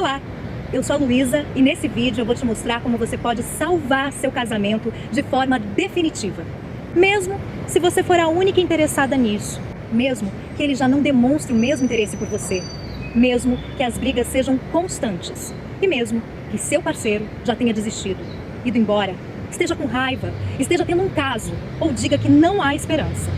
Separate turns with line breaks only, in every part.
Olá, eu sou a Luísa e nesse vídeo eu vou te mostrar como você pode salvar seu casamento de forma definitiva. Mesmo se você for a única interessada nisso, mesmo que ele já não demonstre o mesmo interesse por você, mesmo que as brigas sejam constantes e mesmo que seu parceiro já tenha desistido, ido embora, esteja com raiva, esteja tendo um caso ou diga que não há esperança.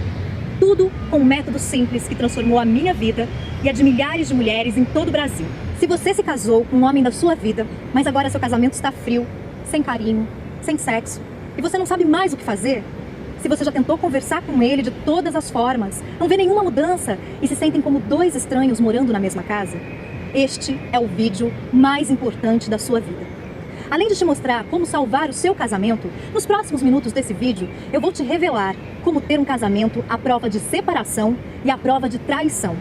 Tudo com um método simples que transformou a minha vida e a de milhares de mulheres em todo o Brasil. Se você se casou com um homem da sua vida, mas agora seu casamento está frio, sem carinho, sem sexo, e você não sabe mais o que fazer, se você já tentou conversar com ele de todas as formas, não vê nenhuma mudança e se sentem como dois estranhos morando na mesma casa, este é o vídeo mais importante da sua vida. Além de te mostrar como salvar o seu casamento, nos próximos minutos desse vídeo, eu vou te revelar como ter um casamento à prova de separação e à prova de traição.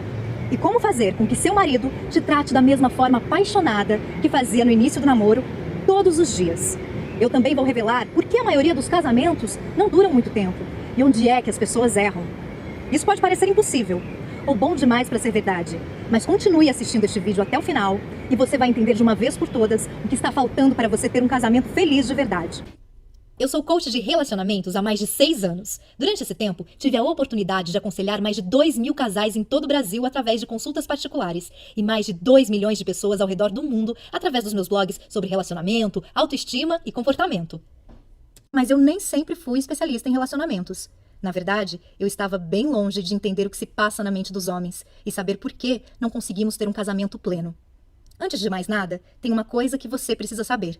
E como fazer com que seu marido te trate da mesma forma apaixonada que fazia no início do namoro, todos os dias. Eu também vou revelar por que a maioria dos casamentos não duram muito tempo e onde é que as pessoas erram. Isso pode parecer impossível ou bom demais para ser verdade, mas continue assistindo este vídeo até o final e você vai entender de uma vez por todas o que está faltando para você ter um casamento feliz de verdade.
Eu sou coach de relacionamentos há mais de 6 anos. Durante esse tempo, tive a oportunidade de aconselhar mais de 2.000 casais em todo o Brasil através de consultas particulares e mais de 2 milhões de pessoas ao redor do mundo através dos meus blogs sobre relacionamento, autoestima e comportamento. Mas eu nem sempre fui especialista em relacionamentos. Na verdade, eu estava bem longe de entender o que se passa na mente dos homens e saber por que não conseguimos ter um casamento pleno. Antes de mais nada, tem uma coisa que você precisa saber.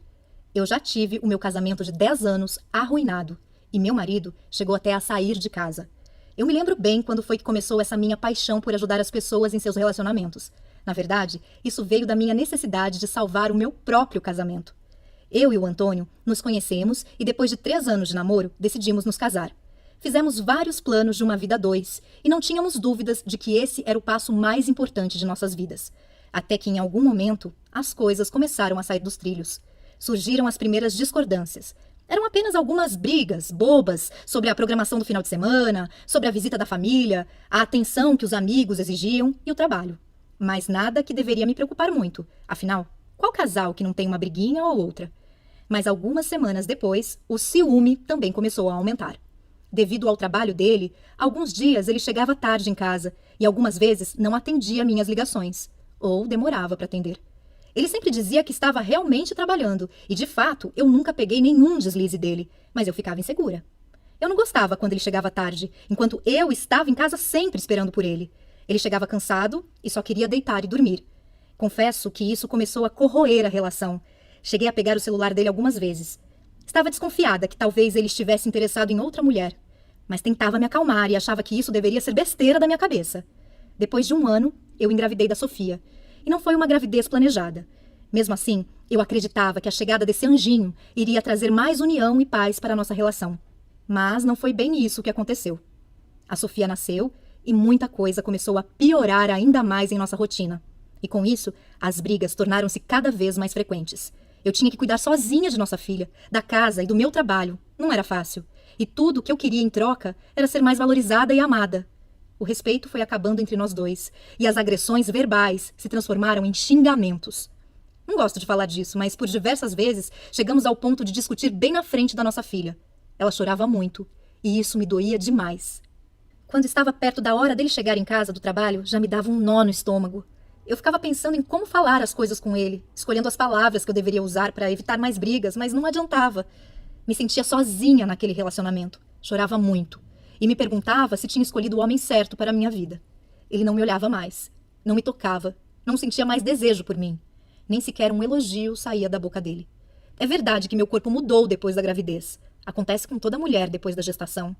Eu já tive o meu casamento de 10 anos arruinado e meu marido chegou até a sair de casa. Eu me lembro bem quando foi que começou essa minha paixão por ajudar as pessoas em seus relacionamentos. Na verdade, isso veio da minha necessidade de salvar o meu próprio casamento. Eu e o Antônio nos conhecemos e depois de 3 anos de namoro, decidimos nos casar. Fizemos vários planos de uma vida a 2 e não tínhamos dúvidas de que esse era o passo mais importante de nossas vidas. Até que em algum momento, as coisas começaram a sair dos trilhos. Surgiram as primeiras discordâncias. Eram apenas algumas brigas bobas sobre a programação do final de semana, sobre a visita da família, a atenção que os amigos exigiam e o trabalho. Mas nada que deveria me preocupar muito. Afinal, qual casal que não tem uma briguinha ou outra? Mas algumas semanas depois, o ciúme também começou a aumentar. Devido ao trabalho dele, alguns dias ele chegava tarde em casa e algumas vezes não atendia minhas ligações, ou demorava para atender. Ele sempre dizia que estava realmente trabalhando e, de fato, eu nunca peguei nenhum deslize dele, mas eu ficava insegura. Eu não gostava quando ele chegava tarde, enquanto eu estava em casa sempre esperando por ele. Ele chegava cansado e só queria deitar e dormir. Confesso que isso começou a corroer a relação. Cheguei a pegar o celular dele algumas vezes. Estava desconfiada que talvez ele estivesse interessado em outra mulher, mas tentava me acalmar e achava que isso deveria ser besteira da minha cabeça. Depois de 1 ano, eu engravidei da Sofia. E não foi uma gravidez planejada. Mesmo assim, eu acreditava que a chegada desse anjinho iria trazer mais união e paz para a nossa relação. Mas não foi bem isso que aconteceu. A Sofia nasceu e muita coisa começou a piorar ainda mais em nossa rotina. E com isso, as brigas tornaram-se cada vez mais frequentes. Eu tinha que cuidar sozinha de nossa filha, da casa e do meu trabalho. Não era fácil. E tudo o que eu queria em troca era ser mais valorizada e amada. O respeito foi acabando entre nós dois, e as agressões verbais se transformaram em xingamentos. Não gosto de falar disso, mas por diversas vezes chegamos ao ponto de discutir bem na frente da nossa filha. Ela chorava muito, e isso me doía demais. Quando estava perto da hora dele chegar em casa do trabalho, já me dava um nó no estômago. Eu ficava pensando em como falar as coisas com ele, escolhendo as palavras que eu deveria usar para evitar mais brigas, mas não adiantava. Me sentia sozinha naquele relacionamento. Chorava muito. E me perguntava se tinha escolhido o homem certo para a minha vida. Ele não me olhava mais, não me tocava, não sentia mais desejo por mim. Nem sequer um elogio saía da boca dele. É verdade que meu corpo mudou depois da gravidez. Acontece com toda mulher depois da gestação.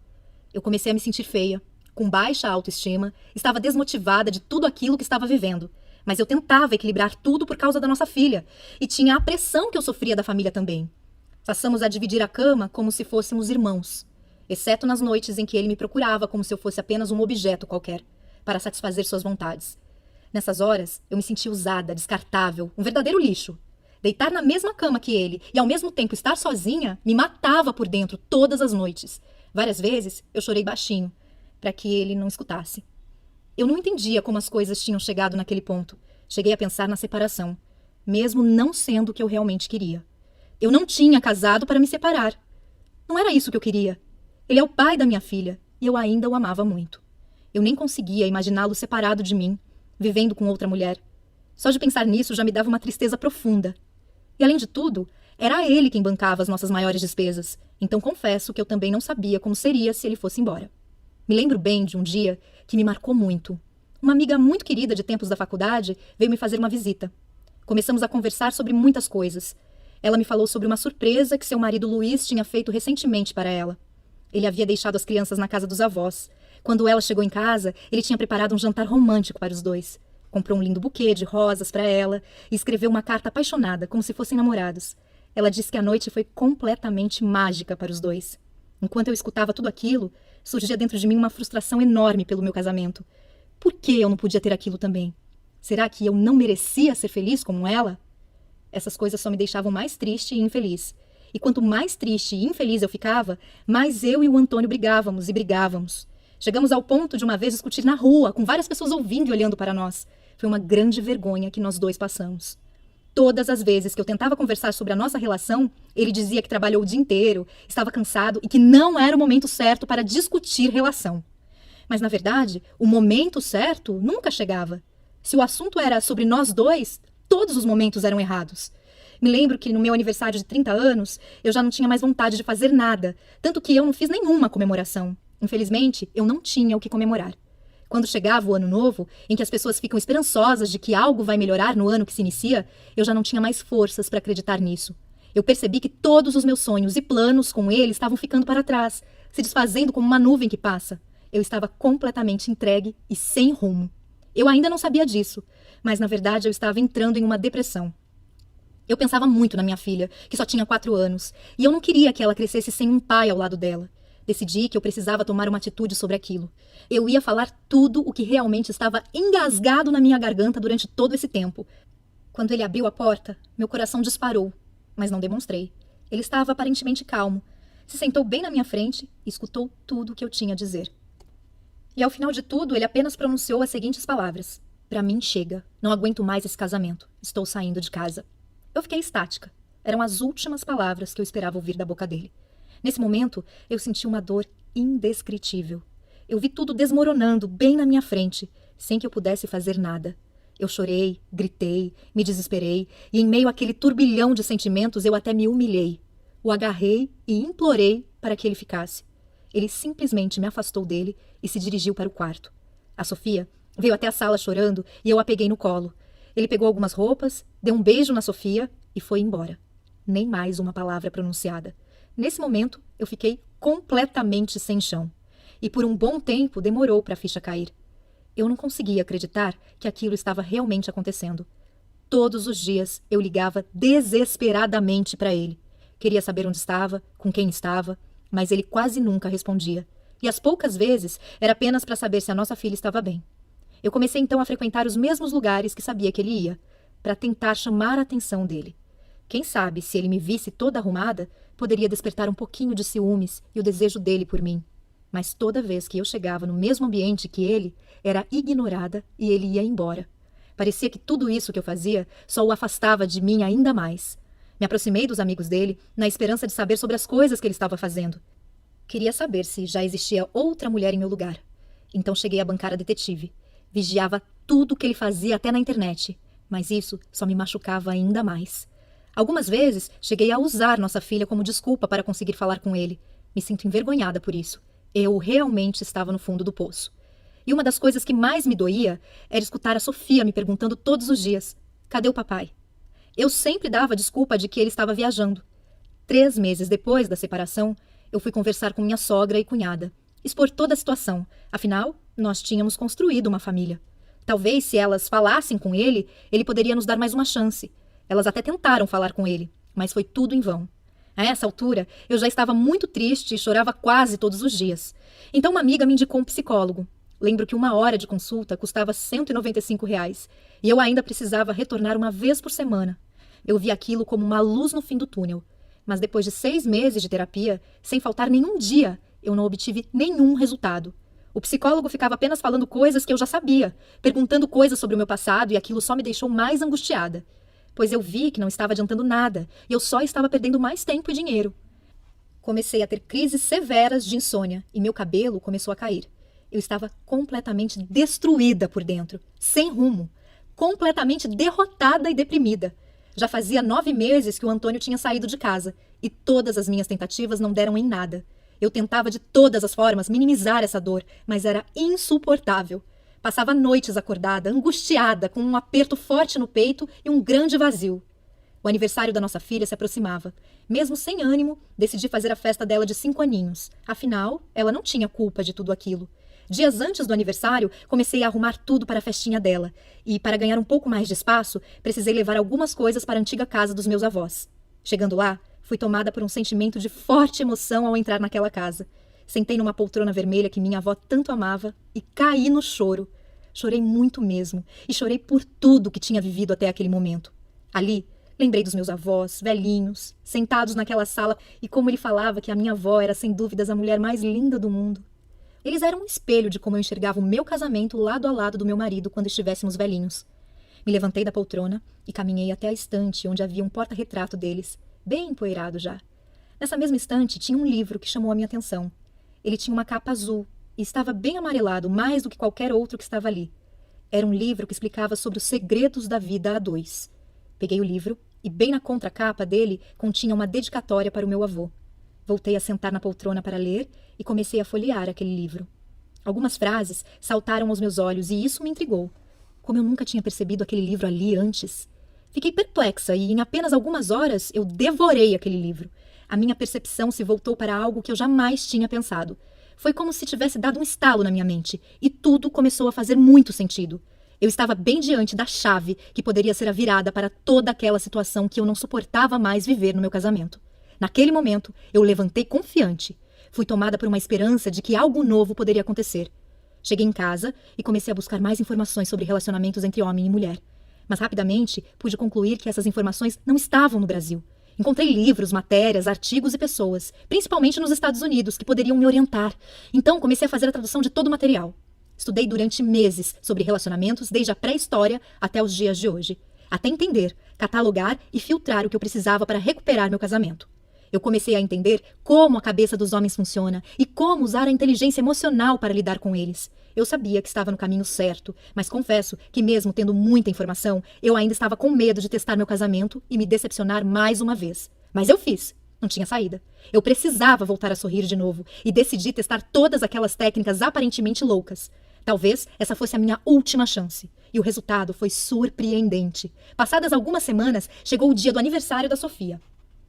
Eu comecei a me sentir feia, com baixa autoestima, estava desmotivada de tudo aquilo que estava vivendo. Mas eu tentava equilibrar tudo por causa da nossa filha, e tinha a pressão que eu sofria da família também. Passamos a dividir a cama como se fôssemos irmãos. Exceto nas noites em que ele me procurava como se eu fosse apenas um objeto qualquer, para satisfazer suas vontades. Nessas horas, eu me sentia usada, descartável, um verdadeiro lixo. Deitar na mesma cama que ele e ao mesmo tempo estar sozinha me matava por dentro todas as noites. Várias vezes eu chorei baixinho, para que ele não escutasse. Eu não entendia como as coisas tinham chegado naquele ponto. Cheguei a pensar na separação. mesmo não sendo o que eu realmente queria. Eu não tinha casado para me separar. Não era isso que eu queria. Ele é o pai da minha filha e eu ainda o amava muito. Eu nem conseguia imaginá-lo separado de mim, vivendo com outra mulher. Só de pensar nisso já me dava uma tristeza profunda. E além de tudo, era ele quem bancava as nossas maiores despesas, então confesso que eu também não sabia como seria se ele fosse embora. Me lembro bem de um dia que me marcou muito. Uma amiga muito querida de tempos da faculdade veio me fazer uma visita. Começamos a conversar sobre muitas coisas. Ela me falou sobre uma surpresa que seu marido Luiz tinha feito recentemente para ela. Ele havia deixado as crianças na casa dos avós. Quando ela chegou em casa, ele tinha preparado um jantar romântico para os dois. Comprou um lindo buquê de rosas para ela e escreveu uma carta apaixonada, como se fossem namorados. Ela disse que a noite foi completamente mágica para os dois. Enquanto eu escutava tudo aquilo, surgia dentro de mim uma frustração enorme pelo meu casamento. Por que eu não podia ter aquilo também? Será que eu não merecia ser feliz como ela? Essas coisas só me deixavam mais triste e infeliz. E quanto mais triste e infeliz eu ficava, mais eu e o Antônio brigávamos e brigávamos. Chegamos ao ponto de uma vez discutir na rua, com várias pessoas ouvindo e olhando para nós. Foi uma grande vergonha que nós dois passamos. Todas as vezes que eu tentava conversar sobre a nossa relação, ele dizia que trabalhou o dia inteiro, estava cansado e que não era o momento certo para discutir relação. Mas, na verdade, o momento certo nunca chegava. Se o assunto era sobre nós dois, todos os momentos eram errados. Me lembro que no meu aniversário de 30 anos, eu já não tinha mais vontade de fazer nada, tanto que eu não fiz nenhuma comemoração. Infelizmente, eu não tinha o que comemorar. Quando chegava o ano novo, em que as pessoas ficam esperançosas de que algo vai melhorar no ano que se inicia, eu já não tinha mais forças para acreditar nisso. Eu percebi que todos os meus sonhos e planos com ele estavam ficando para trás, se desfazendo como uma nuvem que passa. Eu estava completamente entregue e sem rumo. Eu ainda não sabia disso, mas na verdade eu estava entrando em uma depressão. Eu pensava muito na minha filha, que só tinha 4 anos, e eu não queria que ela crescesse sem um pai ao lado dela. Decidi que eu precisava tomar uma atitude sobre aquilo. Eu ia falar tudo o que realmente estava engasgado na minha garganta durante todo esse tempo. Quando ele abriu a porta, meu coração disparou, mas não demonstrei. Ele estava aparentemente calmo. Se sentou bem na minha frente e escutou tudo o que eu tinha a dizer. E ao final de tudo, ele apenas pronunciou as seguintes palavras: "Pra mim chega. Não aguento mais esse casamento. Estou saindo de casa." Eu fiquei estática. Eram as últimas palavras que eu esperava ouvir da boca dele. Nesse momento, eu senti uma dor indescritível. Eu vi tudo desmoronando bem na minha frente, sem que eu pudesse fazer nada. Eu chorei, gritei, me desesperei, e em meio àquele turbilhão de sentimentos eu até me humilhei. O agarrei e implorei para que ele ficasse. Ele simplesmente me afastou dele e se dirigiu para o quarto. A Sofia veio até a sala chorando e eu a peguei no colo. Ele pegou algumas roupas, deu um beijo na Sofia e foi embora. Nem mais uma palavra pronunciada. Nesse momento, eu fiquei completamente sem chão. E por um bom tempo demorou para a ficha cair. Eu não conseguia acreditar que aquilo estava realmente acontecendo. Todos os dias eu ligava desesperadamente para ele. Queria saber onde estava, com quem estava, mas ele quase nunca respondia. E as poucas vezes era apenas para saber se a nossa filha estava bem. Eu comecei então a frequentar os mesmos lugares que sabia que ele ia, para tentar chamar a atenção dele. Quem sabe, se ele me visse toda arrumada, poderia despertar um pouquinho de ciúmes e o desejo dele por mim. Mas toda vez que eu chegava no mesmo ambiente que ele, era ignorada e ele ia embora. Parecia que tudo isso que eu fazia só o afastava de mim ainda mais. Me aproximei dos amigos dele, na esperança de saber sobre as coisas que ele estava fazendo. Queria saber se já existia outra mulher em meu lugar. Então cheguei a bancar a detetive. Vigiava tudo o que ele fazia até na internet. Mas isso só me machucava ainda mais. Algumas vezes cheguei a usar nossa filha como desculpa para conseguir falar com ele. Me sinto envergonhada por isso. Eu realmente estava no fundo do poço. E uma das coisas que mais me doía era escutar a Sofia me perguntando todos os dias: cadê o papai? Eu sempre dava a desculpa de que ele estava viajando. 3 meses depois da separação, eu fui conversar com minha sogra e cunhada. Expor toda a situação. Afinal, nós tínhamos construído uma família. Talvez, se elas falassem com ele, ele poderia nos dar mais uma chance. Elas até tentaram falar com ele, mas foi tudo em vão. A essa altura, eu já estava muito triste e chorava quase todos os dias. Então uma amiga me indicou um psicólogo. Lembro que 1 hora de consulta custava R$ 195 e eu ainda precisava retornar uma vez por semana. Eu vi aquilo como uma luz no fim do túnel. Mas depois de 6 meses de terapia, sem faltar nenhum dia, eu não obtive nenhum resultado. O psicólogo ficava apenas falando coisas que eu já sabia, perguntando coisas sobre o meu passado e aquilo só me deixou mais angustiada. pois eu vi que não estava adiantando nada e eu só estava perdendo mais tempo e dinheiro. Comecei a ter crises severas de insônia e meu cabelo começou a cair. Eu estava completamente destruída por dentro, sem rumo, completamente derrotada e deprimida. Já fazia 9 meses que o Antônio tinha saído de casa e todas as minhas tentativas não deram em nada. Eu tentava de todas as formas minimizar essa dor, mas era insuportável. Passava noites acordada, angustiada, com um aperto forte no peito e um grande vazio. O aniversário da nossa filha se aproximava. Mesmo sem ânimo, decidi fazer a festa dela de 5 aninhos. Afinal, ela não tinha culpa de tudo aquilo. Dias antes do aniversário, comecei a arrumar tudo para a festinha dela. E, para ganhar um pouco mais de espaço, precisei levar algumas coisas para a antiga casa dos meus avós. Chegando lá, fui tomada por um sentimento de forte emoção ao entrar naquela casa. Sentei numa poltrona vermelha que minha avó tanto amava e caí no choro. Chorei muito mesmo, e chorei por tudo que tinha vivido até aquele momento. Ali, lembrei dos meus avós, velhinhos, sentados naquela sala, e como ele falava que a minha avó era sem dúvidas a mulher mais linda do mundo. Eles eram um espelho de como eu enxergava o meu casamento lado a lado do meu marido quando estivéssemos velhinhos. Me levantei da poltrona e caminhei até a estante onde havia um porta-retrato deles, bem empoeirado já. Nessa mesma estante tinha um livro que chamou a minha atenção. Ele tinha uma capa azul e estava bem amarelado, mais do que qualquer outro que estava ali. Era um livro que explicava sobre os segredos da vida a dois. Peguei o livro e bem na contracapa dele continha uma dedicatória para o meu avô. Voltei a sentar na poltrona para ler e comecei a folhear aquele livro. Algumas frases saltaram aos meus olhos e isso me intrigou. Como eu nunca tinha percebido aquele livro ali antes. Fiquei perplexa e em apenas algumas horas eu devorei aquele livro. A minha percepção se voltou para algo que eu jamais tinha pensado. Foi como se tivesse dado um estalo na minha mente e tudo começou a fazer muito sentido. Eu estava bem diante da chave que poderia ser a virada para toda aquela situação que eu não suportava mais viver no meu casamento. Naquele momento, eu levantei confiante. Fui tomada por uma esperança de que algo novo poderia acontecer. Cheguei em casa e comecei a buscar mais informações sobre relacionamentos entre homem e mulher. Mas rapidamente pude concluir que essas informações não estavam no Brasil. Encontrei livros, matérias, artigos e pessoas, principalmente nos Estados Unidos, que poderiam me orientar. Então comecei a fazer a tradução de todo o material. Estudei durante meses sobre relacionamentos, desde a pré-história até os dias de hoje, até entender, catalogar e filtrar o que eu precisava para recuperar meu casamento. Eu comecei a entender como a cabeça dos homens funciona e como usar a inteligência emocional para lidar com eles. Eu sabia que estava no caminho certo, mas confesso que mesmo tendo muita informação, eu ainda estava com medo de testar meu casamento e me decepcionar mais uma vez. Mas eu fiz. Não tinha saída. Eu precisava voltar a sorrir de novo e decidi testar todas aquelas técnicas aparentemente loucas. Talvez essa fosse a minha última chance. E o resultado foi surpreendente. Passadas algumas semanas, chegou o dia do aniversário da Sofia.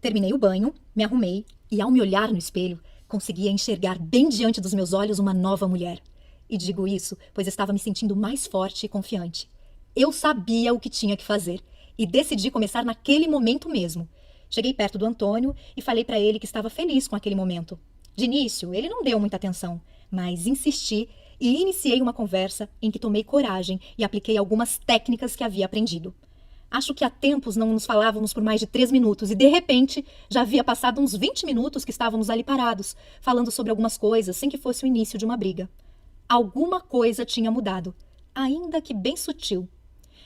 Terminei o banho, me arrumei e, ao me olhar no espelho, conseguia enxergar bem diante dos meus olhos uma nova mulher. E digo isso, pois estava me sentindo mais forte e confiante. Eu sabia o que tinha que fazer e decidi começar naquele momento mesmo. Cheguei perto do Antônio e falei para ele que estava feliz com aquele momento. De início, ele não deu muita atenção, mas insisti e iniciei uma conversa em que tomei coragem e apliquei algumas técnicas que havia aprendido. Acho que há tempos não nos falávamos por mais de 3 minutos e, de repente, já havia passado uns 20 minutos que estávamos ali parados, falando sobre algumas coisas sem que fosse o início de uma briga. Alguma coisa tinha mudado, ainda que bem sutil.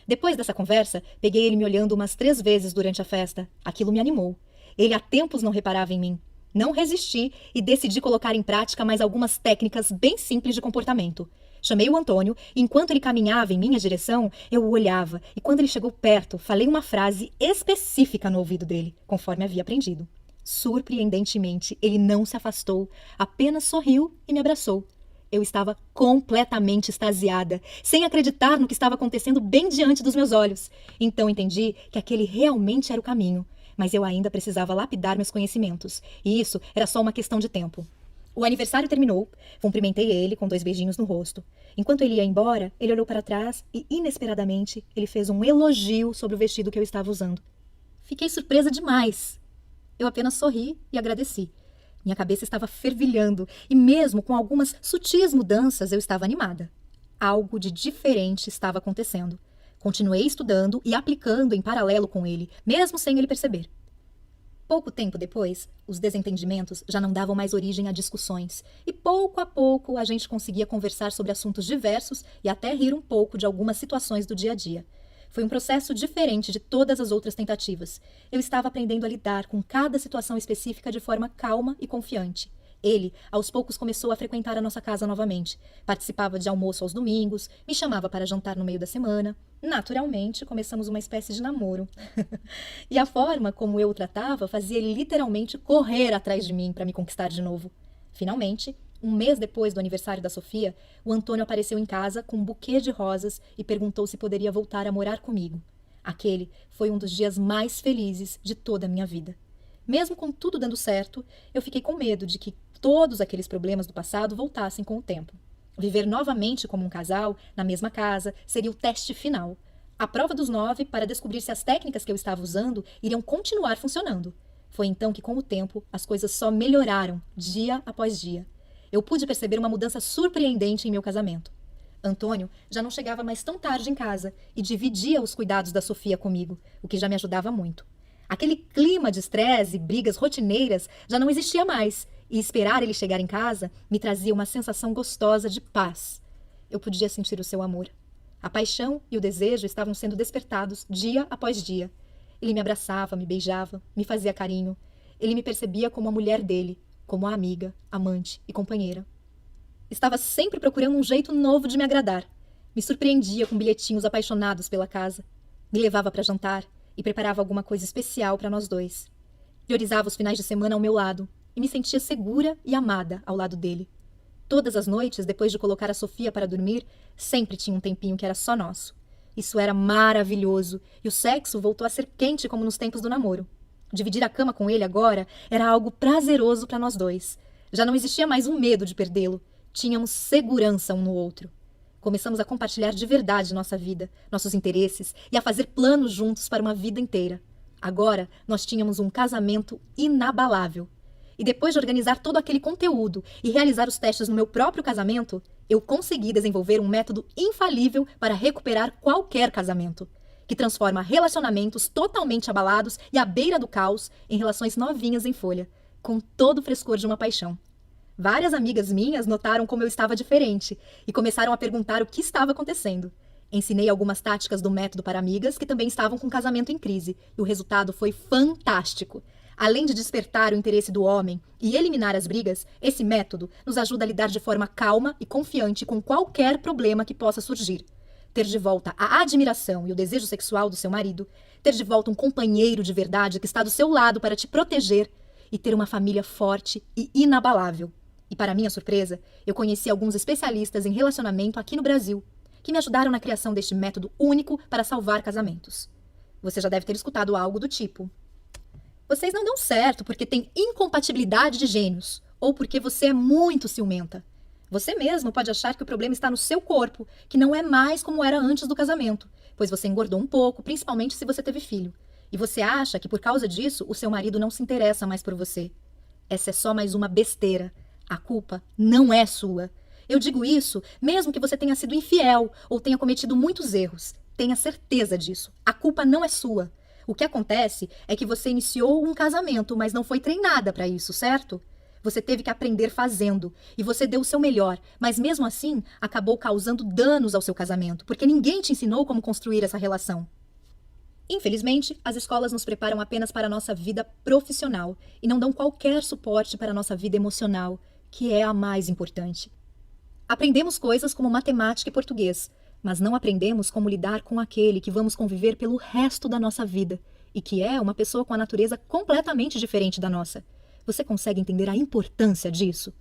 Depois dessa conversa, peguei ele me olhando umas 3 vezes durante a festa. Aquilo me animou. Ele há tempos não reparava em mim. Não resisti e decidi colocar em prática mais algumas técnicas bem simples de comportamento. Chamei o Antônio e, enquanto ele caminhava em minha direção, eu o olhava e, quando ele chegou perto, falei uma frase específica no ouvido dele, conforme havia aprendido. Surpreendentemente, ele não se afastou, apenas sorriu e me abraçou. Eu estava completamente extasiada, sem acreditar no que estava acontecendo bem diante dos meus olhos. Então entendi que aquele realmente era o caminho, mas eu ainda precisava lapidar meus conhecimentos, e isso era só uma questão de tempo. O aniversário terminou, cumprimentei ele com 2 beijinhos no rosto. Enquanto ele ia embora, ele olhou para trás e, inesperadamente, ele fez um elogio sobre o vestido que eu estava usando. Fiquei surpresa demais. Eu apenas sorri e agradeci. Minha cabeça estava fervilhando e, mesmo com algumas sutis mudanças, eu estava animada. Algo de diferente estava acontecendo. Continuei estudando e aplicando em paralelo com ele, mesmo sem ele perceber. Pouco tempo depois, os desentendimentos já não davam mais origem a discussões, e pouco a pouco a gente conseguia conversar sobre assuntos diversos e até rir um pouco de algumas situações do dia a dia. Foi um processo diferente de todas as outras tentativas. Eu estava aprendendo a lidar com cada situação específica de forma calma e confiante. Ele, aos poucos, começou a frequentar a nossa casa novamente. Participava de almoço aos domingos, me chamava para jantar no meio da semana. Naturalmente, começamos uma espécie de namoro. E a forma como eu o tratava fazia ele literalmente correr atrás de mim para me conquistar de novo. Finalmente, um mês depois do aniversário da Sofia, o Antônio apareceu em casa com um buquê de rosas e perguntou se poderia voltar a morar comigo. Aquele foi um dos dias mais felizes de toda a minha vida. Mesmo com tudo dando certo, eu fiquei com medo de que todos aqueles problemas do passado voltassem com o tempo. Viver novamente como um casal, na mesma casa, seria o teste final. A prova dos 9 para descobrir se as técnicas que eu estava usando iriam continuar funcionando. Foi então que, com o tempo, as coisas só melhoraram, dia após dia. Eu pude perceber uma mudança surpreendente em meu casamento. Antônio já não chegava mais tão tarde em casa e dividia os cuidados da Sofia comigo, o que já me ajudava muito. Aquele clima de estresse e brigas rotineiras já não existia mais, e esperar ele chegar em casa me trazia uma sensação gostosa de paz. Eu podia sentir o seu amor. A paixão e o desejo estavam sendo despertados dia após dia. Ele me abraçava, me beijava, me fazia carinho. Ele me percebia como a mulher dele, como a amiga, amante e companheira. Estava sempre procurando um jeito novo de me agradar. Me surpreendia com bilhetinhos apaixonados pela casa. Me levava para jantar e preparava alguma coisa especial para nós dois. Priorizava os finais de semana ao meu lado e me sentia segura e amada ao lado dele. Todas as noites, depois de colocar a Sofia para dormir, sempre tinha um tempinho que era só nosso. Isso era maravilhoso e o sexo voltou a ser quente como nos tempos do namoro. Dividir a cama com ele agora era algo prazeroso para nós dois. Já não existia mais um medo de perdê-lo. Tínhamos segurança um no outro. Começamos a compartilhar de verdade nossa vida, nossos interesses e a fazer planos juntos para uma vida inteira. Agora, nós tínhamos um casamento inabalável. E depois de organizar todo aquele conteúdo e realizar os testes no meu próprio casamento, eu consegui desenvolver um método infalível para recuperar qualquer casamento, que transforma relacionamentos totalmente abalados e à beira do caos em relações novinhas em folha, com todo o frescor de uma paixão. Várias amigas minhas notaram como eu estava diferente e começaram a perguntar o que estava acontecendo. Ensinei algumas táticas do método para amigas que também estavam com o casamento em crise, e o resultado foi fantástico. Além de despertar o interesse do homem e eliminar as brigas, esse método nos ajuda a lidar de forma calma e confiante com qualquer problema que possa surgir. Ter de volta a admiração e o desejo sexual do seu marido, ter de volta um companheiro de verdade que está do seu lado para te proteger e ter uma família forte e inabalável. E para minha surpresa, eu conheci alguns especialistas em relacionamento aqui no Brasil, que me ajudaram na criação deste método único para salvar casamentos. Você já deve ter escutado algo do tipo: vocês não dão certo porque tem incompatibilidade de gênios, ou porque você é muito ciumenta. Você mesmo pode achar que o problema está no seu corpo, que não é mais como era antes do casamento, pois você engordou um pouco, principalmente se você teve filho. E você acha que por causa disso o seu marido não se interessa mais por você. Essa é só mais uma besteira. A culpa não é sua. Eu digo isso mesmo que você tenha sido infiel ou tenha cometido muitos erros. Tenha certeza disso. A culpa não é sua. O que acontece é que você iniciou um casamento, mas não foi treinada para isso, certo? Você teve que aprender fazendo, e você deu o seu melhor, mas mesmo assim acabou causando danos ao seu casamento, porque ninguém te ensinou como construir essa relação. Infelizmente, as escolas nos preparam apenas para a nossa vida profissional e não dão qualquer suporte para a nossa vida emocional, que é a mais importante. Aprendemos coisas como matemática e português, mas não aprendemos como lidar com aquele que vamos conviver pelo resto da nossa vida e que é uma pessoa com a natureza completamente diferente da nossa. Você consegue entender a importância disso?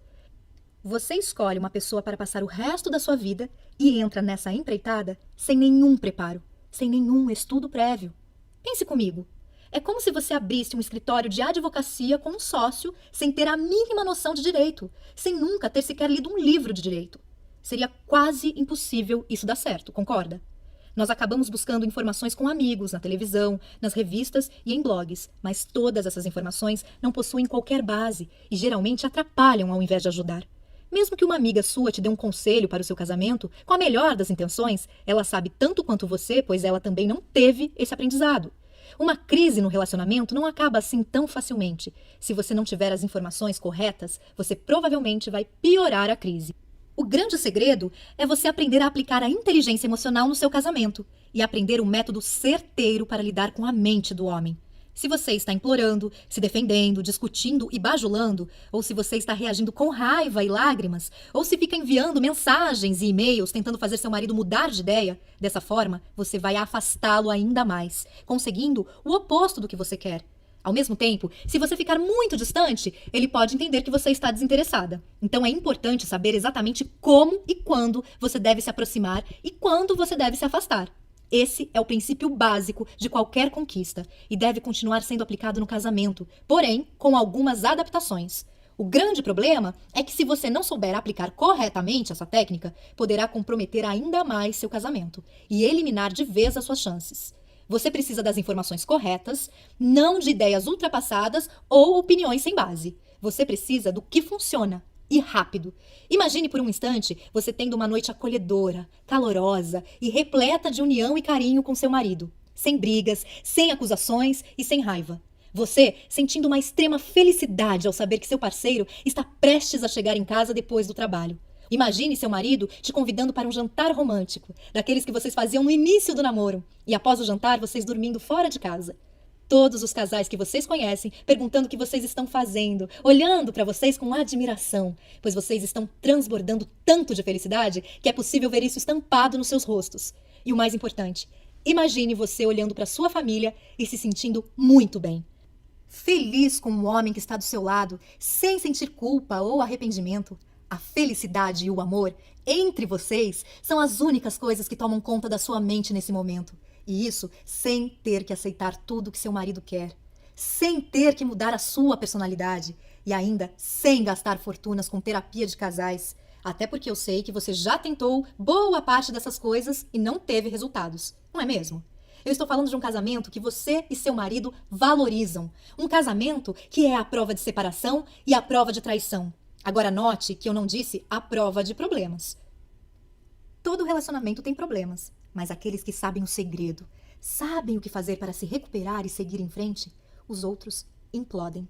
Você escolhe uma pessoa para passar o resto da sua vida e entra nessa empreitada sem nenhum preparo, sem nenhum estudo prévio. Pense comigo. É como se você abrisse um escritório de advocacia com um sócio sem ter a mínima noção de direito, sem nunca ter sequer lido um livro de direito. Seria quase impossível isso dar certo, concorda? Nós acabamos buscando informações com amigos, na televisão, nas revistas e em blogs, mas todas essas informações não possuem qualquer base e geralmente atrapalham ao invés de ajudar. Mesmo que uma amiga sua te dê um conselho para o seu casamento, com a melhor das intenções, ela sabe tanto quanto você, pois ela também não teve esse aprendizado. Uma crise no relacionamento não acaba assim tão facilmente. Se você não tiver as informações corretas, você provavelmente vai piorar a crise. O grande segredo é você aprender a aplicar a inteligência emocional no seu casamento e aprender um método certeiro para lidar com a mente do homem. Se você está implorando, se defendendo, discutindo e bajulando, ou se você está reagindo com raiva e lágrimas, ou se fica enviando mensagens e e-mails tentando fazer seu marido mudar de ideia, dessa forma você vai afastá-lo ainda mais, conseguindo o oposto do que você quer. Ao mesmo tempo, se você ficar muito distante, ele pode entender que você está desinteressada. Então é importante saber exatamente como e quando você deve se aproximar e quando você deve se afastar. Esse é o princípio básico de qualquer conquista e deve continuar sendo aplicado no casamento, porém com algumas adaptações. O grande problema é que se você não souber aplicar corretamente essa técnica, poderá comprometer ainda mais seu casamento e eliminar de vez as suas chances. Você precisa das informações corretas, não de ideias ultrapassadas ou opiniões sem base. Você precisa do que funciona. E rápido. Imagine por um instante você tendo uma noite acolhedora, calorosa e repleta de união e carinho com seu marido. Sem brigas, sem acusações e sem raiva. Você sentindo uma extrema felicidade ao saber que seu parceiro está prestes a chegar em casa depois do trabalho. Imagine seu marido te convidando para um jantar romântico, daqueles que vocês faziam no início do namoro, e após o jantar vocês dormindo fora de casa. Todos os casais que vocês conhecem perguntando o que vocês estão fazendo, olhando para vocês com admiração, pois vocês estão transbordando tanto de felicidade que é possível ver isso estampado nos seus rostos. E o mais importante, imagine você olhando para sua família e se sentindo muito bem. Feliz com o homem que está do seu lado, sem sentir culpa ou arrependimento. A felicidade e o amor entre vocês são as únicas coisas que tomam conta da sua mente nesse momento. E isso sem ter que aceitar tudo que seu marido quer, sem ter que mudar a sua personalidade e ainda sem gastar fortunas com terapia de casais. Até porque eu sei que você já tentou boa parte dessas coisas e não teve resultados, não é mesmo? Eu estou falando de um casamento que você e seu marido valorizam. Um casamento que é a prova de separação e a prova de traição. Agora note que eu não disse a prova de problemas. Todo relacionamento tem problemas. Mas aqueles que sabem o segredo, sabem o que fazer para se recuperar e seguir em frente, os outros implodem.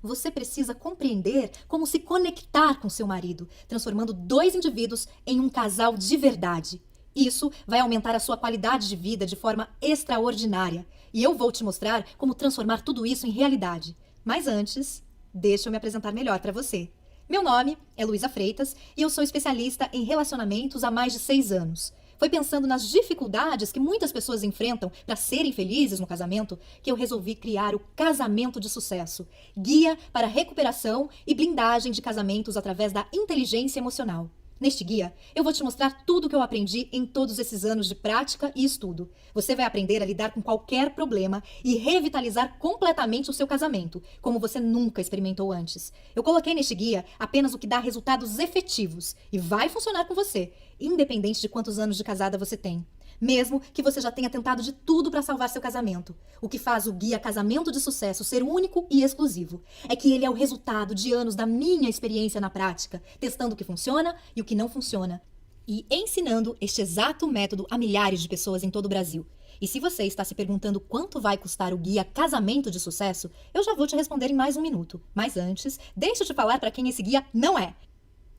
Você precisa compreender como se conectar com seu marido, transformando dois indivíduos em um casal de verdade. Isso vai aumentar a sua qualidade de vida de forma extraordinária. E eu vou te mostrar como transformar tudo isso em realidade. Mas antes, deixa eu me apresentar melhor para você. Meu nome é Luísa Freitas e eu sou especialista em relacionamentos há mais de 6 anos. Foi pensando nas dificuldades que muitas pessoas enfrentam para serem felizes no casamento que eu resolvi criar o Casamento de Sucesso, guia para recuperação e blindagem de casamentos através da inteligência emocional. Neste guia, eu vou te mostrar tudo o que eu aprendi em todos esses anos de prática e estudo. Você vai aprender a lidar com qualquer problema e revitalizar completamente o seu casamento, como você nunca experimentou antes. Eu coloquei neste guia apenas o que dá resultados efetivos e vai funcionar com você, independente de quantos anos de casada você tem. Mesmo que você já tenha tentado de tudo para salvar seu casamento. O que faz o guia Casamento de Sucesso ser único e exclusivo é que ele é o resultado de anos da minha experiência na prática, testando o que funciona e o que não funciona, e ensinando este exato método a milhares de pessoas em todo o Brasil. E se você está se perguntando quanto vai custar o guia Casamento de Sucesso, eu já vou te responder em mais um minuto. Mas antes, deixa eu te falar para quem esse guia não é.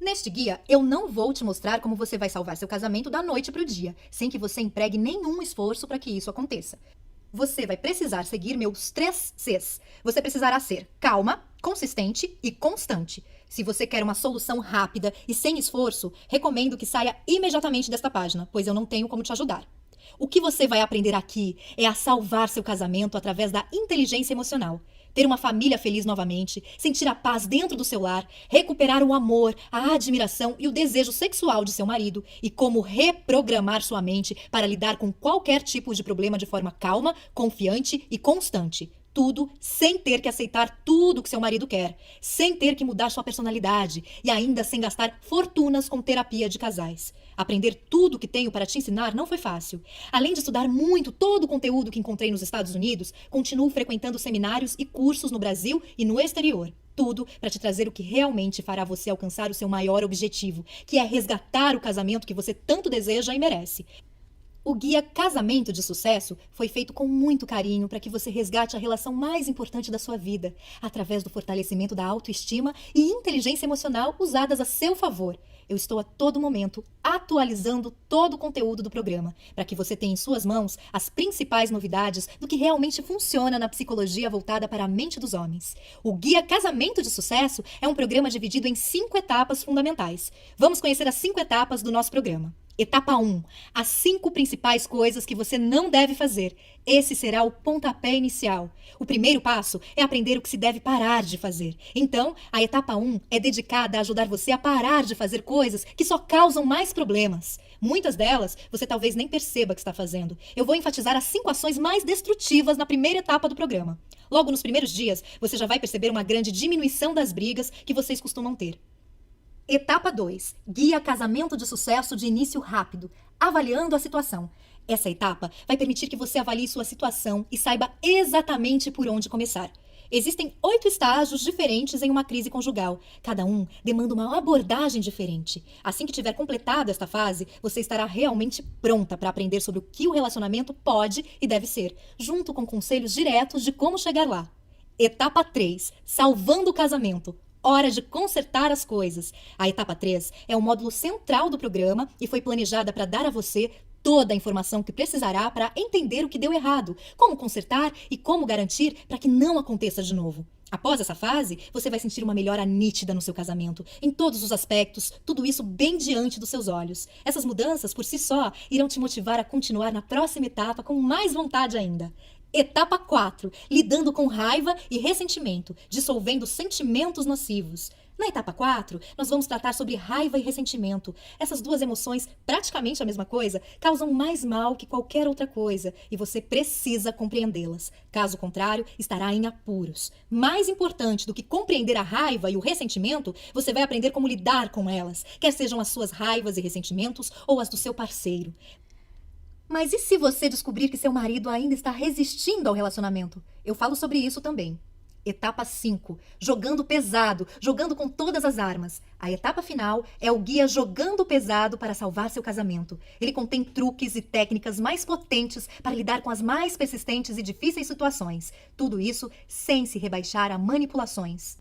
Neste guia, eu não vou te mostrar como você vai salvar seu casamento da noite para o dia, sem que você empregue nenhum esforço para que isso aconteça. Você vai precisar seguir meus 3 Cs. Você precisará ser calma, consistente e constante. Se você quer uma solução rápida e sem esforço, recomendo que saia imediatamente desta página, pois eu não tenho como te ajudar. O que você vai aprender aqui é a salvar seu casamento através da inteligência emocional. Ter uma família feliz novamente, sentir a paz dentro do seu lar, recuperar o amor, a admiração e o desejo sexual de seu marido e como reprogramar sua mente para lidar com qualquer tipo de problema de forma calma, confiante e constante. Tudo sem ter que aceitar tudo que seu marido quer, sem ter que mudar sua personalidade e ainda sem gastar fortunas com terapia de casais. Aprender tudo o que tenho para te ensinar não foi fácil. Além de estudar muito todo o conteúdo que encontrei nos Estados Unidos, continuo frequentando seminários e cursos no Brasil e no exterior. Tudo para te trazer o que realmente fará você alcançar o seu maior objetivo, que é resgatar o casamento que você tanto deseja e merece. O guia Casamento de Sucesso foi feito com muito carinho para que você resgate a relação mais importante da sua vida, através do fortalecimento da autoestima e inteligência emocional usadas a seu favor. eu estou a todo momento atualizando todo o conteúdo do programa, para que você tenha em suas mãos as principais novidades do que realmente funciona na psicologia voltada para a mente dos homens. O Guia Casamento de Sucesso é um programa dividido em 5 etapas fundamentais. Vamos conhecer as 5 etapas do nosso programa. Etapa 1. As 5 principais coisas que você não deve fazer. Esse será o pontapé inicial. O primeiro passo é aprender o que se deve parar de fazer. Então, a etapa 1 é dedicada a ajudar você a parar de fazer coisas que só causam mais problemas. Muitas delas você talvez nem perceba que está fazendo. Eu vou enfatizar as 5 ações mais destrutivas na primeira etapa do programa. Logo nos primeiros dias, você já vai perceber uma grande diminuição das brigas que vocês costumam ter. Etapa 2. Guia Casamento de Sucesso de início rápido, avaliando a situação. Essa etapa vai permitir que você avalie sua situação e saiba exatamente por onde começar. Existem 8 estágios diferentes em uma crise conjugal. Cada um demanda uma abordagem diferente. Assim que tiver completado esta fase, você estará realmente pronta para aprender sobre o que o relacionamento pode e deve ser, junto com conselhos diretos de como chegar lá. Etapa 3. Salvando o casamento. Hora de consertar as coisas. A etapa 3 é o módulo central do programa e foi planejada para dar a você toda a informação que precisará para entender o que deu errado, como consertar e como garantir para que não aconteça de novo. Após essa fase, você vai sentir uma melhora nítida no seu casamento, em todos os aspectos, tudo isso bem diante dos seus olhos. Essas mudanças, por si só, irão te motivar a continuar na próxima etapa com mais vontade ainda. Etapa 4. Lidando com raiva e ressentimento, dissolvendo sentimentos nocivos. Na etapa 4, nós vamos tratar sobre raiva e ressentimento. Essas duas emoções, praticamente a mesma coisa, causam mais mal que qualquer outra coisa e você precisa compreendê-las. Caso contrário, estará em apuros. Mais importante do que compreender a raiva e o ressentimento, você vai aprender como lidar com elas, quer sejam as suas raivas e ressentimentos ou as do seu parceiro. Mas e se você descobrir que seu marido ainda está resistindo ao relacionamento? Eu falo sobre isso também. Etapa 5. Jogando pesado, jogando com todas as armas. A etapa final é o guia Jogando Pesado para salvar seu casamento. Ele contém truques e técnicas mais potentes para lidar com as mais persistentes e difíceis situações. Tudo isso sem se rebaixar a manipulações.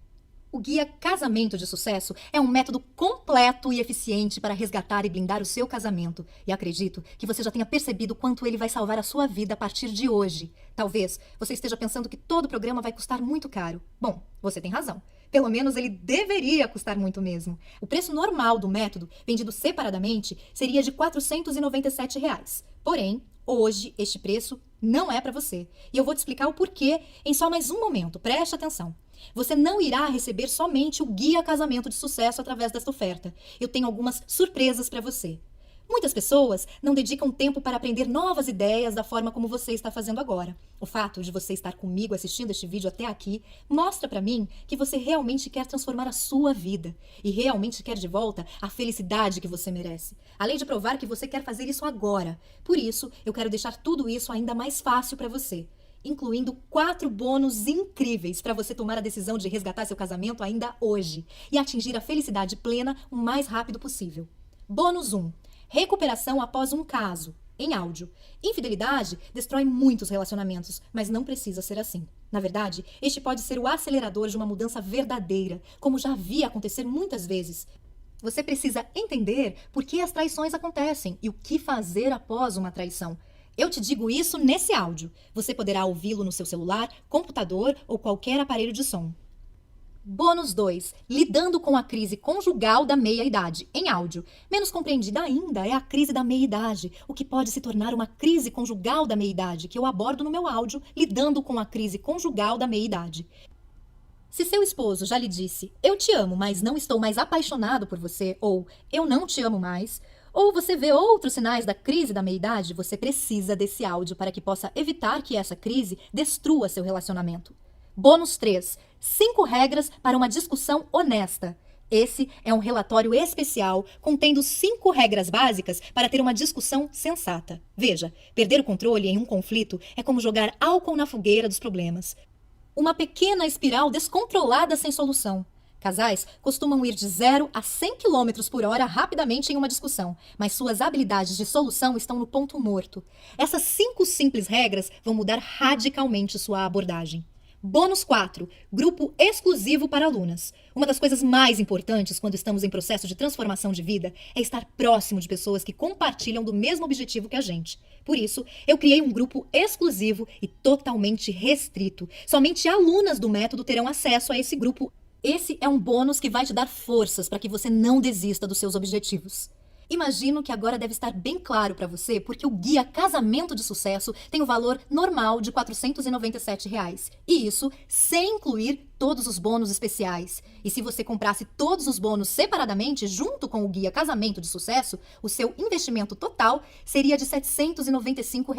O Guia Casamento de Sucesso é um método completo e eficiente para resgatar e blindar o seu casamento. E acredito que você já tenha percebido quanto ele vai salvar a sua vida a partir de hoje. Talvez você esteja pensando que todo o programa vai custar muito caro. Bom, você tem razão. Pelo menos ele deveria custar muito mesmo. O preço normal do método, vendido separadamente, seria de R$ 497. Porém, hoje este preço não é para você. E eu vou te explicar o porquê em só mais um momento. Preste atenção. Você não irá receber somente o Guia Casamento de Sucesso através desta oferta. Eu tenho algumas surpresas para você. Muitas pessoas não dedicam tempo para aprender novas ideias da forma como você está fazendo agora. O fato de você estar comigo assistindo este vídeo até aqui mostra para mim que você realmente quer transformar a sua vida e realmente quer de volta a felicidade que você merece. Além de provar que você quer fazer isso agora. Por isso, eu quero deixar tudo isso ainda mais fácil para você, incluindo 4 bônus incríveis para você tomar a decisão de resgatar seu casamento ainda hoje e atingir a felicidade plena o mais rápido possível. Bônus 1. Recuperação após um caso, em áudio. Infidelidade destrói muitos relacionamentos, mas não precisa ser assim. Na verdade, este pode ser o acelerador de uma mudança verdadeira, como já vi acontecer muitas vezes. Você precisa entender por que as traições acontecem e o que fazer após uma traição. Eu te digo isso nesse áudio. Você poderá ouvi-lo no seu celular, computador ou qualquer aparelho de som. Bônus 2. Lidando com a crise conjugal da meia-idade, em áudio. Menos compreendida ainda é a crise da meia-idade, o que pode se tornar uma crise conjugal da meia-idade, que eu abordo no meu áudio, Lidando com a crise conjugal da meia-idade. Se seu esposo já lhe disse, eu te amo, mas não estou mais apaixonado por você, ou eu não te amo mais, ou você vê outros sinais da crise da meia-idade, você precisa desse áudio para que possa evitar que essa crise destrua seu relacionamento. Bônus 3. 5 regras para uma discussão honesta. Esse é um relatório especial contendo 5 regras básicas para ter uma discussão sensata. Veja, perder o controle em um conflito é como jogar álcool na fogueira dos problemas. Uma pequena espiral descontrolada sem solução. Casais costumam ir de 0 a 100 km por hora rapidamente em uma discussão, mas suas habilidades de solução estão no ponto morto. Essas 5 simples regras vão mudar radicalmente sua abordagem. Bônus 4. Grupo exclusivo para alunas. Uma das coisas mais importantes quando estamos em processo de transformação de vida é estar próximo de pessoas que compartilham do mesmo objetivo que a gente. Por isso, eu criei um grupo exclusivo e totalmente restrito. Somente alunas do método terão acesso a esse grupo. Esse é um bônus que vai te dar forças para que você não desista dos seus objetivos. Imagino que agora deve estar bem claro para você porque o Guia Casamento de Sucesso tem o valor normal de R$ 497. E isso sem incluir todos os bônus especiais. E se você comprasse todos os bônus separadamente, junto com o Guia Casamento de Sucesso, o seu investimento total seria de R$ 795.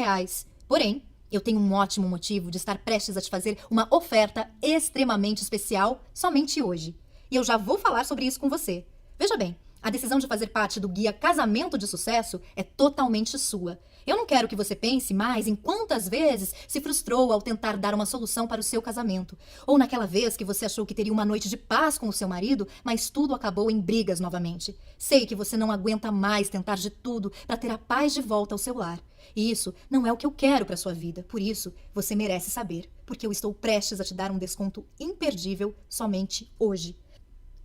Porém, eu tenho um ótimo motivo de estar prestes a te fazer uma oferta extremamente especial somente hoje. E eu já vou falar sobre isso com você. Veja bem, a decisão de fazer parte do Guia Casamento de Sucesso é totalmente sua. Eu não quero que você pense mais em quantas vezes se frustrou ao tentar dar uma solução para o seu casamento. Ou naquela vez que você achou que teria uma noite de paz com o seu marido, mas tudo acabou em brigas novamente. Sei que você não aguenta mais tentar de tudo para ter a paz de volta ao seu lar. E isso não é o que eu quero para sua vida. Por isso, você merece saber, porque eu estou prestes a te dar um desconto imperdível somente hoje.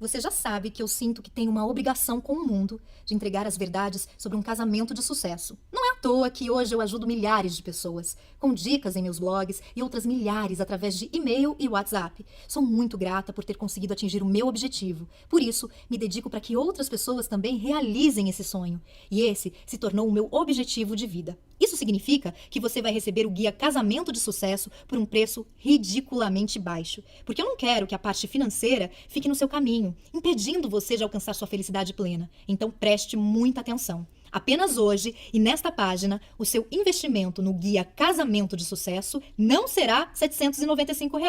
Você já sabe que eu sinto que tenho uma obrigação com o mundo de entregar as verdades sobre um casamento de sucesso. Não é à toa que hoje eu ajudo milhares de pessoas, com dicas em meus blogs e outras milhares através de e-mail e WhatsApp. Sou muito grata por ter conseguido atingir o meu objetivo. Por isso, me dedico para que outras pessoas também realizem esse sonho. E esse se tornou o meu objetivo de vida. Isso significa que você vai receber o Guia Casamento de Sucesso por um preço ridiculamente baixo. Porque eu não quero que a parte financeira fique no seu caminho, impedindo você de alcançar sua felicidade plena. Então preste muita atenção. Apenas hoje e nesta página, o seu investimento no Guia Casamento de Sucesso não será R$ 795.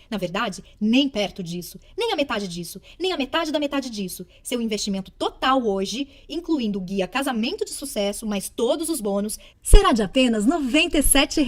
Na verdade, nem perto disso, nem a metade disso, nem a metade da metade disso. Seu investimento total hoje, incluindo o Guia Casamento de Sucesso, mais todos os bônus,
Será de apenas R$ 97.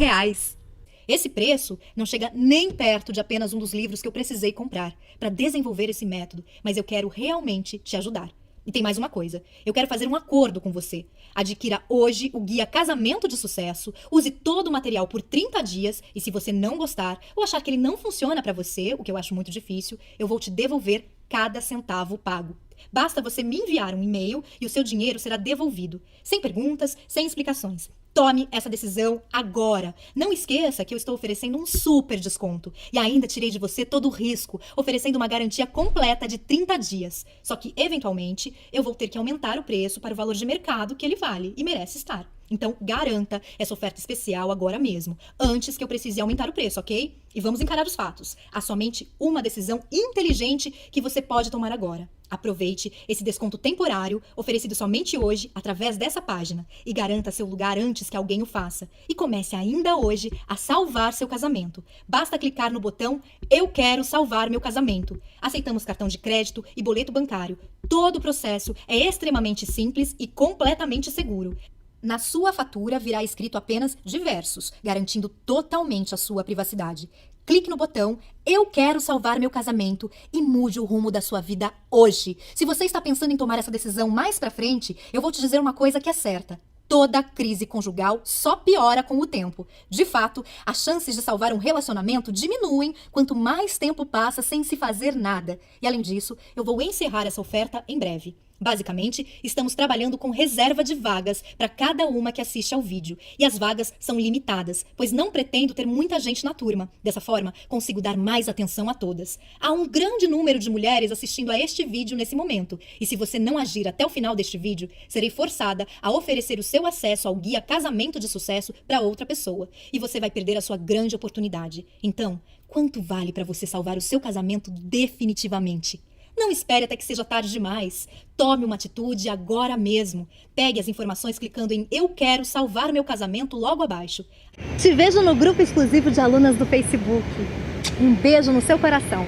Esse preço não chega nem perto de apenas um dos livros que eu precisei comprar para desenvolver esse método, mas eu quero realmente te ajudar. E tem mais uma coisa, eu quero fazer um acordo com você. Adquira hoje o Guia Casamento de Sucesso, use todo o material por 30 dias e se você não gostar ou achar que ele não funciona para você, o que eu acho muito difícil, eu vou te devolver cada centavo pago. Basta você me enviar um e-mail e o seu dinheiro será devolvido, sem perguntas, sem explicações. Tome essa decisão agora. Não esqueça que eu estou oferecendo um super desconto. E ainda tirei de você todo o risco, oferecendo uma garantia completa de 30 dias. Só que, eventualmente, eu vou ter que aumentar o preço para o valor de mercado que ele vale e merece estar. Então, garanta essa oferta especial agora mesmo, antes que eu precise aumentar o preço, ok? E vamos encarar os fatos. Há somente uma decisão inteligente que você pode tomar agora. Aproveite esse desconto temporário, oferecido somente hoje, através dessa página, e garanta seu lugar antes que alguém o faça. E comece ainda hoje a salvar seu casamento. Basta clicar no botão Eu quero salvar meu casamento. Aceitamos cartão de crédito e boleto bancário. Todo o processo é extremamente simples e completamente seguro. Na sua fatura virá escrito apenas diversos, garantindo totalmente a sua privacidade. Clique no botão Eu quero salvar meu casamento e mude o rumo da sua vida hoje. Se você está pensando em tomar essa decisão mais pra frente, eu vou te dizer uma coisa que é certa. Toda crise conjugal só piora com o tempo. De fato, as chances de salvar um relacionamento diminuem quanto mais tempo passa sem se fazer nada. E além disso, eu vou encerrar essa oferta em breve. Basicamente, estamos trabalhando com reserva de vagas para cada uma que assiste ao vídeo. E as vagas são limitadas, pois não pretendo ter muita gente na turma. Dessa forma, consigo dar mais atenção a todas. Há um grande número de mulheres assistindo a este vídeo nesse momento. E se você não agir até o final deste vídeo, serei forçada a oferecer o seu acesso ao Guia Casamento de Sucesso para outra pessoa. E você vai perder a sua grande oportunidade. Então, quanto vale para você salvar o seu casamento definitivamente? Não espere até que seja tarde demais. Tome uma atitude agora mesmo. Pegue as informações clicando em Eu quero salvar meu casamento logo abaixo.
Te vejo no grupo exclusivo de alunas do Facebook. Um beijo no seu coração.